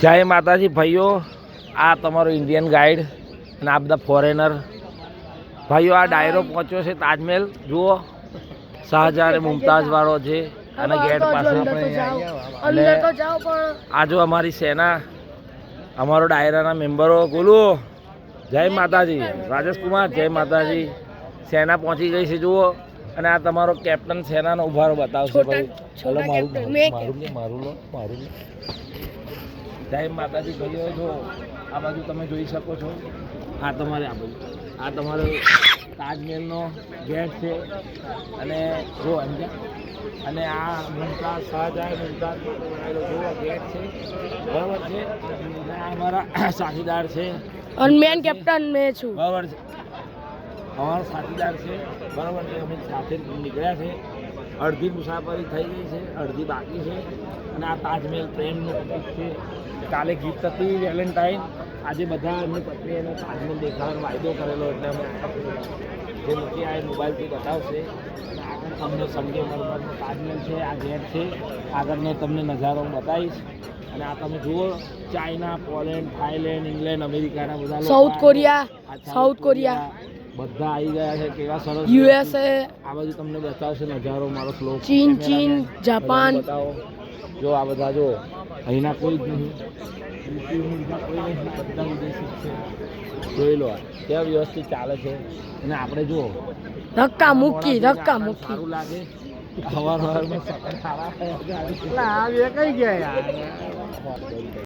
જય માતાજી ભાઈઓ, આ તમારો ઇન્ડિયન ગાઈડ અને આ બધા ફોરેનર ભાઈઓ. આ ડાયરો પહોંચ્યો છે તાજમહેલ. જુઓ, શાહજહાં અને મુમતાઝ વાળો છે અને ગેટ પાસે. આ જો અમારી સેના, અમારો ડાયરાના મેમ્બરો. બોલો જય માતાજી. રાજેશ કુમાર, જય માતાજી. સેના પહોંચી ગઈ છે જુઓ. અને આ તમારો કેપ્ટન સેનાનો ઉભારો બતાવશે ભાઈ. ચલો મારું જય માતાજી ભાઈઓ. જો આ બાજુ તમે જોઈ શકો છો. આ તમારે આ બાજુ આ તમારો તાજમહેલનો ગેટ છે. અને જો અંદર અને આ મુમતાઝ, શાહજહાં મુમતાઝ ગેટ છે, બરાબર છે. અને આ અમારા સાથીદાર છે અને મેન કેપ્ટન મેં છું, બરાબર છે. અમારો સાથીદાર છે, બરાબર છે. અમે સાથે નીકળ્યા છે. અડધી મુસાફરી થઈ ગઈ છે, અડધી બાકી છે. અને આ તાજમહેલ પ્રેમનું પ્રતીક છે. કાલે ગીત હતી વેલેન્ટાઇન. આજે બધા એમની પત્નીઓને તાજમહેલ દેખાડવાનો વાયદો કરેલો, એટલે અમે જે નથી આ મોબાઈલથી બતાવશે. અને આગળ તમને સંગમરમરનો તાજમહેલ છે, આ ગેટ છે. આગળનો તમને નજારો બતાવીશ. અને આ તમે જુઓ, ચાઇના, પોલેન્ડ, થાઈલેન્ડ, ઇંગ્લેન્ડ, અમેરિકાના બધા સાઉથ કોરિયા બધા આવી ગયા છે. કેવા સરસ USA, આ બાજુ તમને બતાવશે નજારો મારો સ્લો. ચીન, જાપાન. બતાવો. જો આ બધા જો, અહીંના કોઈ જ નહીં, કોઈ નહીં, બધા વિદેશી છે. જોઈ લો કેવા વ્યવસ્થિત ચાલે છે. અને આપણે જુઓ ધક્કા મૂકી સારું લાગે. સવારમાં કઈ ગયા યાર.